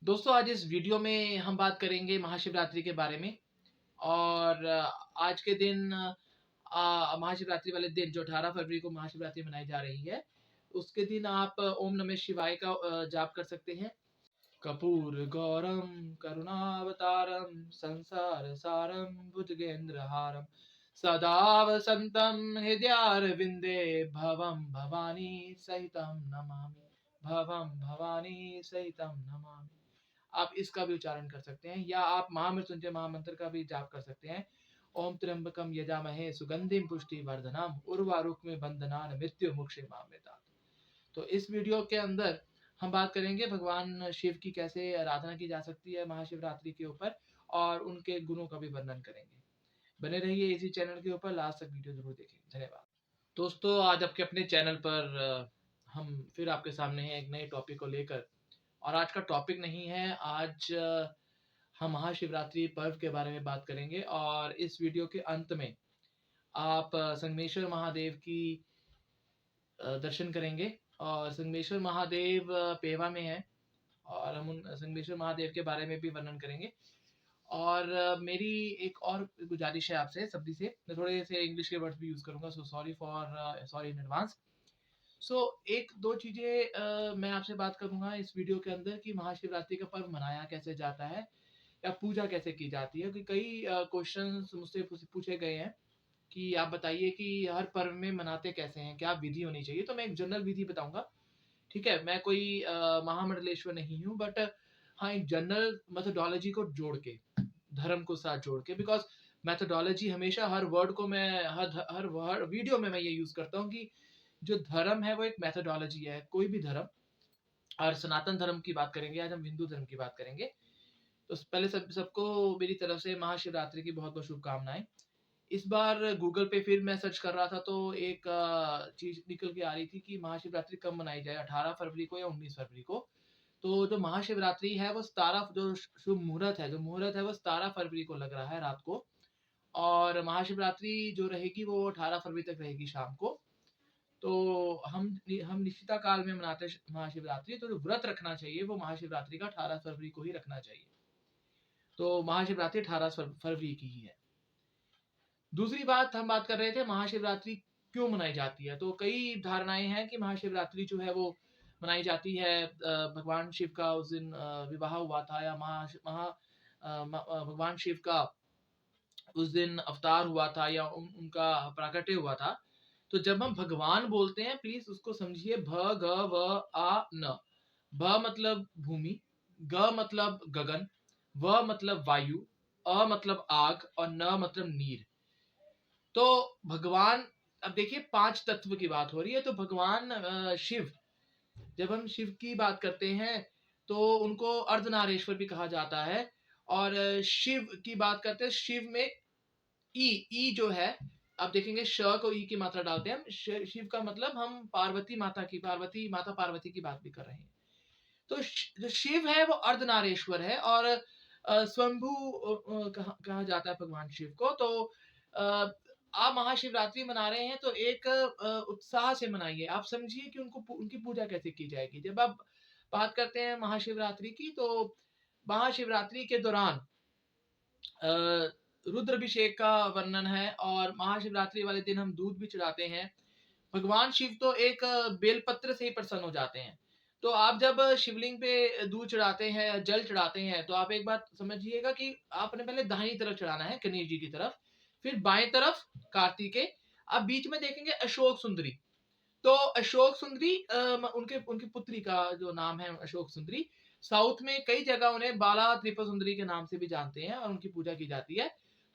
दोस्तों आज इस वीडियो में हम बात करेंगे महाशिवरात्रि के बारे में। और आज के दिन महाशिवरात्रि वाले दिन जो 18 फरवरी को महाशिवरात्रि मनाई जा रही है, उसके दिन आप ओम नमः शिवाय का जाप कर सकते हैं। कपूर गौरम करुणावतारम संसार सारम भुजगेंद्रहारम सदा वसंतम हृदयारविंदे भवम भवानी सहितम नमामि। भवम भवानी सहितम नमामि। आप इसका भी उच्चारण कर सकते हैं, या आप महामृत्युंजय महामंत्र का भी जाप कर सकते हैं। ओम त्र्यंबकम यजामहे सुगंधिम पुष्टिवर्धनम उर्वारुकमिव बंधनान् मृत्यु मुक्षयमामृतात्। तो इस वीडियो के अंदर हम बात करेंगे भगवान शिव की कैसे आराधना की जा सकती है महाशिवरात्रि के ऊपर, और उनके गुणों का भी वर्णन करेंगे। बने रहिए इसी चैनल के ऊपर, लास्ट तक वीडियो जरूर देखें। धन्यवाद। दोस्तों आज आपके अपने चैनल पर हम फिर आपके सामने हैं एक नए टॉपिक को लेकर। और आज का टॉपिक नहीं है, आज हम महाशिवरात्रि पर्व के बारे में बात करेंगे। और इस वीडियो के अंत में आप संगमेश्वर महादेव की दर्शन करेंगे। और संगमेश्वर महादेव पेवा में है, और हम उन संगमेश्वर महादेव के बारे में भी वर्णन करेंगे। और मेरी एक और गुजारिश है आपसे सभी से, मैं थोड़े से इंग्लिश के वर्ड्स भी यूज़ करूंगा, सो सॉरी इन एडवांस। एक दो चीज़ें मैं आपसे बात करूंगा इस वीडियो के अंदर कि महाशिवरात्रि का पर्व मनाया कैसे जाता है या पूजा कैसे की जाती है। कि कई क्वेश्चंस मुझसे पूछे गए हैं कि आप बताइए कि हर पर्व में मनाते कैसे हैं, क्या विधि होनी चाहिए। तो मैं एक जनरल विधि बताऊंगा, ठीक है। मैं कोई महामंडलेश्वर नहीं हूँ, बट हाँ एक जनरल मेथोडोलॉजी को जोड़ के, धर्म को साथ जोड़ के, बिकॉज मेथोडोलॉजी हमेशा हर वर्ड को मैं हर वीडियो में मैं ये यूज करता हूँ कि जो धर्म है वो एक मेथोडोलॉजी है, कोई भी धर्म। और सनातन धर्म की बात करेंगे, आज हम हिंदू धर्म की बात करेंगे। तो पहले सबको मेरी तरफ से महाशिवरात्रि की बहुत बहुत शुभकामनाएं। इस बार गूगल पे फिर मैं सर्च कर रहा था, तो एक चीज निकल के आ रही थी कि महाशिवरात्रि कब मनाई जाए, 18 फरवरी को या 19 फरवरी को। तो जो महाशिवरात्रि है वो 17, जो शुभ मुहूर्त है वो 17 फरवरी को लग रहा है रात को। और महाशिवरात्रि जो रहेगी वो 18 फरवरी तक रहेगी शाम को। तो हम निश्चिता काल में मनाते हैं महाशिवरात्रि, तो जो व्रत रखना चाहिए वो महाशिवरात्रि का 18 फरवरी को ही रखना चाहिए। तो महाशिवरात्रि 18 फरवरी की ही है। दूसरी बात, हम बात कर रहे थे महाशिवरात्रि क्यों मनाई जाती है। तो कई धारणाएं हैं कि महाशिवरात्रि जो है वो मनाई जाती है, भगवान शिव का उस दिन विवाह हुआ था, या भगवान शिव का उस दिन अवतार हुआ था, या उनका प्राकट्य हुआ था। तो जब हम भगवान बोलते हैं, प्लीज उसको समझिए, भ ग व आ न। भ मतलब भूमि, ग मतलब गगन, व मतलब वायु, अ मतलब आग, और न मतलब नीर। तो भगवान, अब देखिए 5 तत्व की बात हो रही है। तो भगवान शिव, जब हम शिव की बात करते हैं तो उनको अर्धनारेश्वर भी कहा जाता है। और शिव की बात करते हैं, शिव में ई जो है, आप देखेंगे श को ई की मात्रा डालते हैं हम। शिव का मतलब हम पार्वती की बात भी कर रहे हैं। तो जो शिव है वो अर्धनारेश्वर है, और स्वयंभू कहा जाता है भगवान शिव को। तो आप महाशिवरात्रि मना रहे हैं तो एक उत्साह से मनाइए। आप समझिए कि उनकी पूजा कैसे की जाएगी। जब आप बात करते हैं महाशिवरात्रि की, तो महाशिवरात्रि के दौरान रुद्राभिषेक का वर्णन है, और महाशिवरात्रि वाले दिन हम दूध भी चढ़ाते हैं। भगवान शिव तो एक बेलपत्र से ही प्रसन्न हो जाते हैं। तो आप जब शिवलिंग पे दूध चढ़ाते हैं, जल चढ़ाते हैं, तो आप एक बात समझिएगा कि आपने पहले दाहिनी तरफ चढ़ाना है, गणेश जी की तरफ, फिर बाएं तरफ कार्तिकेय, आप बीच में देखेंगे अशोक सुंदरी। तो अशोक सुंदरी उनके उनकी पुत्री का जो नाम है अशोक सुंदरी। साउथ में कई जगह उन्हें बाला त्रिपुरा सुंदरी के नाम से भी जानते हैं, और उनकी पूजा की जाती है।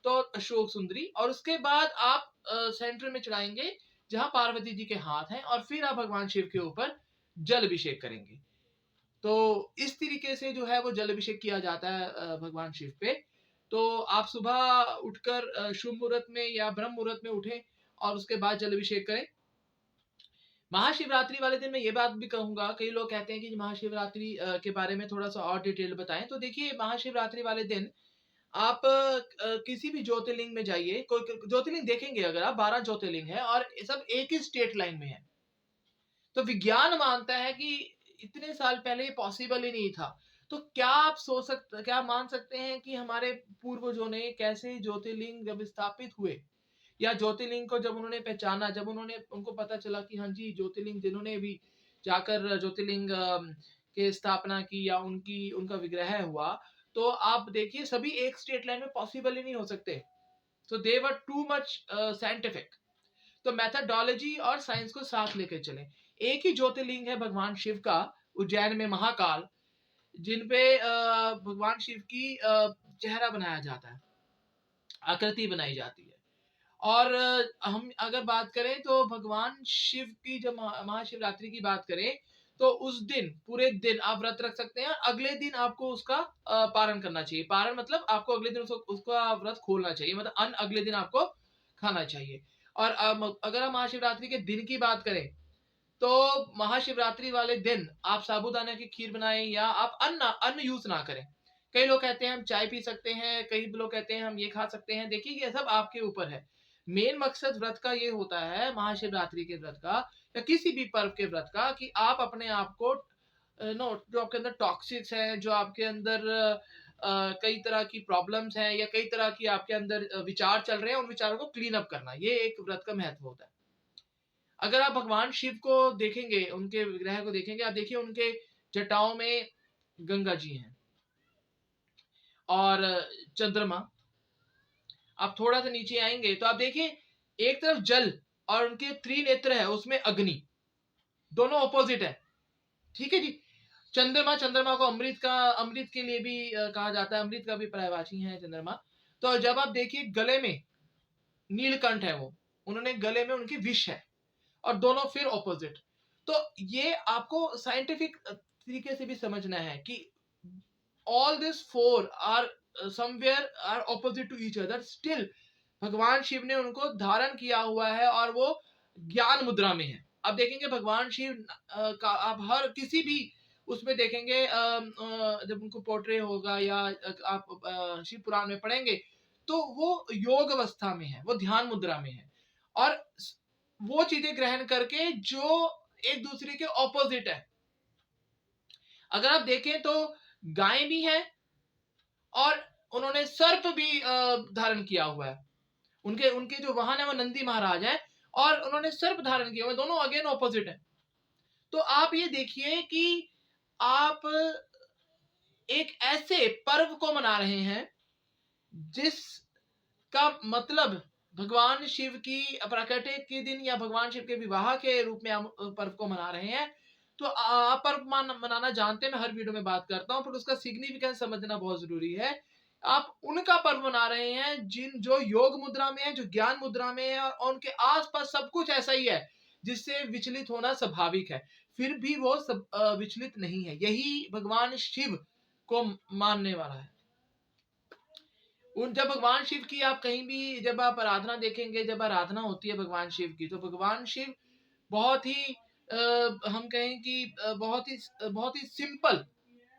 तो अशोक सुंदरी, और उसके बाद आप सेंटर में चढ़ाएंगे जहां पार्वती जी के हाथ हैं, और फिर आप भगवान शिव के ऊपर जल अभिषेक करेंगे। तो इस तरीके से जो है वो जल अभिषेक किया जाता है भगवान शिव पे। तो आप सुबह उठकर शुभ मुहूर्त में या ब्रह्म मुहूर्त में उठें, और उसके बाद जल अभिषेक करें। महाशिवरात्रि वाले दिन मैं ये बात भी कहूंगा, कई लोग कहते हैं कि महाशिवरात्रि के बारे में थोड़ा सा और डिटेल बताएं। तो देखिए महाशिवरात्रि वाले दिन आप किसी भी ज्योतिर्लिंग में जाइए। कोई ज्योतिर्लिंग देखेंगे, अगर आप 12 ज्योतिर्लिंग है और सब एक ही स्टेट लाइन में है। तो विज्ञान मानता है कि इतने साल पहले ये पॉसिबल ही नहीं था। तो क्या आप मान सकते हैं कि हमारे पूर्वजों ने कैसे ज्योतिर्लिंग जब स्थापित हुए, या ज्योतिर्लिंग को जब उन्होंने पहचाना, जब उनको पता चला कि हाँ जी, ज्योतिर्लिंग जिन्होंने भी जाकर ज्योतिर्लिंग के स्थापना की या उनका विग्रह हुआ, तो आप देखिए सभी एक स्ट्रेट लाइन में पॉसिबल ही नहीं हो सकते। सो दे वर टू मच साइंटिफिक। तो मेथडोलॉजी और साइंस को साथ लेकर चले। एक ही ज्योतिर्लिंग है भगवान शिव का, उज्जैन में महाकाल, जिन पे भगवान शिव की चेहरा बनाया जाता है, आकृति बनाई जाती है। और हम अगर बात करें तो भगवान शिव की जब महाशिवरात्रि की बात करें, तो उस दिन पूरे दिन आप व्रत रख सकते हैं, अगले दिन आपको उसका पारण करना चाहिए। पारण मतलब आपको अगले दिन उसका व्रत खोलना चाहिए, मतलब अन्न अगले दिन आपको खाना चाहिए। और अगर हम महाशिवरात्रि के दिन की बात करें, तो महाशिवरात्रि वाले दिन आप साबूदाना की खीर बनाएं, या आप अन्न यूज ना करें। कई लोग कहते हैं हम चाय पी सकते हैं, कई लोग कहते हैं हम ये खा सकते हैं। देखिए ये सब आपके ऊपर है। मेन मकसद व्रत का ये होता है, महाशिवरात्रि के व्रत का या किसी भी पर्व के व्रत का, कि आप अपने आप को नो जो आपके अंदर टॉक्सिक्स हैं, जो आपके अंदर कई तरह की प्रॉब्लम्स हैं, या कई तरह की आपके अंदर विचार चल रहे हैं, उन विचारों को क्लीन अप करना, ये एक व्रत का महत्व होता है। अगर आप भगवान शिव को देखेंगे, उनके विग्रह को देखेंगे, आप देखिए उनके जटाओं में गंगा जी हैं और चंद्रमा। आप थोड़ा सा नीचे आएंगे तो आप देखिए एक तरफ जल और उनके त्रिनेत्र है, उसमें अग्नि, दोनों ऑपोजिट है। ठीक है जी। चंद्रमा को अमृत के लिए भी कहा जाता है, अमृत का भी पर्यायवाची है चंद्रमा। तो जब आप देखिए गले में नीलकंठ है, वो उन्होंने गले में उनकी विष है, और दोनों फिर ऑपोजिट। तो ये आपको साइंटिफिक तरीके से भी समझना है कि all this four are somewhere are opposite to each other, still भगवान शिव ने उनको धारण किया हुआ है, और वो ज्ञान मुद्रा में है। अब देखेंगे भगवान शिव का आप हर किसी भी उसमें देखेंगे, जब उनको पोर्ट्रे होगा या आप शिव पुराण में पढ़ेंगे, तो वो योग अवस्था में है, वो ध्यान मुद्रा में है, और वो चीजें ग्रहण करके जो एक दूसरे के ऑपोजिट है। अगर आप देखें तो गाय भी है, और उन्होंने सर्प भी धारण किया हुआ है। उनके उनके जो वाहन है वो नंदी महाराज है, और उन्होंने सर्प धारण किया हुआ है, दोनों अगेन ऑपोजिट है। तो आप ये देखिए कि आप एक ऐसे पर्व को मना रहे हैं जिसका मतलब भगवान शिव की प्राकट्य के दिन या भगवान शिव के विवाह के रूप में हम पर्व को मना रहे हैं। तो आप पर्व मनाना जानते हैं, मैं हर वीडियो में बात करता हूं, पर उसका सिग्निफिकेंस समझना बहुत जरूरी है। आप उनका पर्व मना रहे हैं जो योग मुद्रा में है, जो ज्ञान मुद्रा में है, और उनके आसपास सब कुछ ऐसा ही है जिससे विचलित होना स्वाभाविक है, फिर भी वो सब विचलित नहीं है। यही भगवान शिव को मानने वाला है। जब भगवान शिव की आप कहीं भी जब आप आराधना देखेंगे, जब आराधना होती है भगवान शिव की, तो भगवान शिव बहुत ही हम कहें कि बहुत ही सिंपल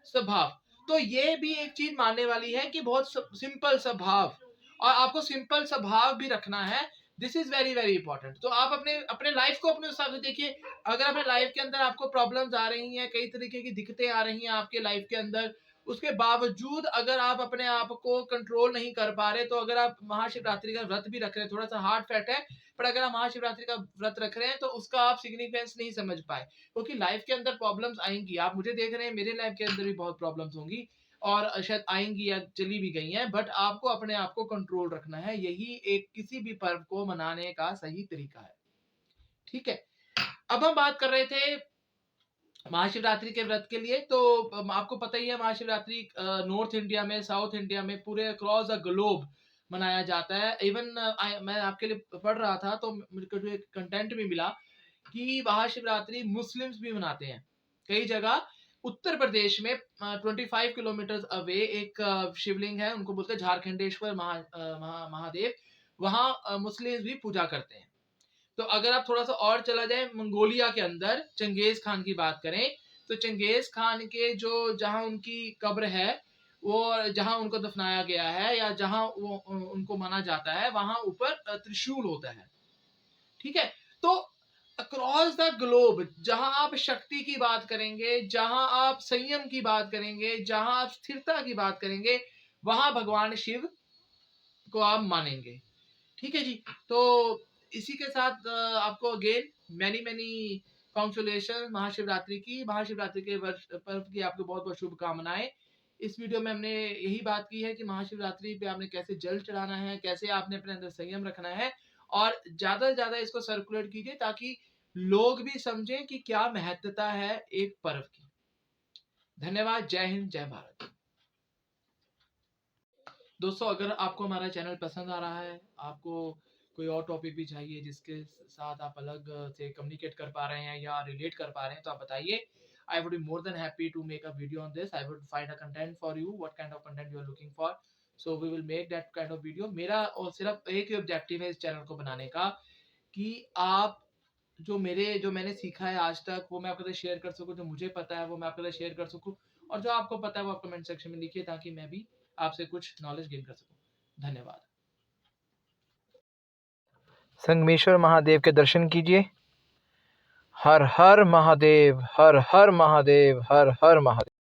स्वभाव। तो ये भी एक चीज मानने वाली है कि बहुत सिंपल स्वभाव, और आपको सिंपल स्वभाव भी रखना है। This is very very important. तो आप अपने अपने लाइफ को अपने हिसाब से देखिए। अगर अपने लाइफ के अंदर आपको प्रॉब्लम्स आ रही हैं, कई तरीके की दिक्कतें आ रही हैं आपके लाइफ के अंदर, उसके बावजूद अगर आप अपने आप को कंट्रोल नहीं कर पा रहे, तो अगर आप महाशिवरात्रि का व्रत भी रख रहे हैं, थोड़ा सा हार्ड फैट है, पर अगर आप महाशिवरात्रि का व्रत रख रहे हैं तो उसका आप सिग्निफिकेंस नहीं समझ पाए, क्योंकि लाइफ के अंदर प्रॉब्लम्स आएंगी। आप मुझे देख रहे हैं, मेरे लाइफ के अंदर भी बहुत प्रॉब्लम्स होंगी, और शायद आएंगी या चली भी गई हैं, बट आपको अपने आप को कंट्रोल रखना है। यही एक किसी भी पर्व को मनाने का सही तरीका है। ठीक है। अब हम बात कर रहे थे महाशिवरात्रि के व्रत के लिए। तो आपको पता ही है महाशिवरात्रि नॉर्थ इंडिया में, साउथ इंडिया में, पूरे अक्रॉस द ग्लोब मनाया जाता है। इवन मैं आपके लिए पढ़ रहा था तो मुझे जो एक कंटेंट भी मिला कि महाशिवरात्रि मुस्लिम्स भी मनाते हैं कई जगह। उत्तर प्रदेश में 25 किलोमीटर अवे एक शिवलिंग है, उनको बोलते हैं झारखंडेश्वर महादेव। वहां मुस्लिम्स भी पूजा करते हैं। तो अगर आप थोड़ा सा और चला जाए मंगोलिया के अंदर, चंगेज खान की बात करें, तो चंगेज खान के जो जहां उनकी कब्र है, वो जहां उनको दफनाया गया है या जहां वो उनको माना जाता है, वहां ऊपर त्रिशूल होता है। ठीक है। तो अक्रॉस द ग्लोब जहां आप शक्ति की बात करेंगे, जहां आप संयम की बात करेंगे, जहां आप स्थिरता की बात करेंगे, वहां भगवान शिव को आप मानेंगे। ठीक है जी। तो इसी के साथ आपको again many many congratulation Mahashivratri के वर्ष पर्व की आपको बहुत बहुत शुभकामनाएं। इस वीडियो में हमने यही बात की है कि महाशिवरात्रि पे आपने कैसे जल चढ़ाना है, कैसे आपने अपने अंदर संयम रखना है, और ज्यादा से ज्यादा इसको सर्कुलेट कीजिए ताकि लोग भी समझें कि क्या महत्वता है एक पर्व की। धन्यवाद। जय हिंद, जय भारत। दोस्तों, अगर आपको हमारा चैनल पसंद आ रहा है, आपको कोई और टॉपिक भी चाहिए जिसके साथ आप अलग से कम्युनिकेट कर पा रहे हैं या रिलेट कर पा रहे हैं, तो आप बताइए। I would be more than happy to make a video on this. I would find a content for you, what kind of content you are looking for, so we will make that kind of video. मेरा और सिर्फ एक ही objective है इस channel को बनाने का, कि आप जो मैंने सीखा है आज तक वो मैं आपके साथ शेयर कर सकूं, जो मुझे पता है वो मैं आपके साथ शेयर कर सकूं, और जो आपको पता है वो आप कमेंट सेक्शन में लिखिए ताकि मैं भी आपसे कुछ नॉलेज गेन कर सकूं। धन्यवाद। संगमेश्वर महादेव के दर्शन कीजिए। हर हर महादेव, हर हर महादेव, हर हर महादेव।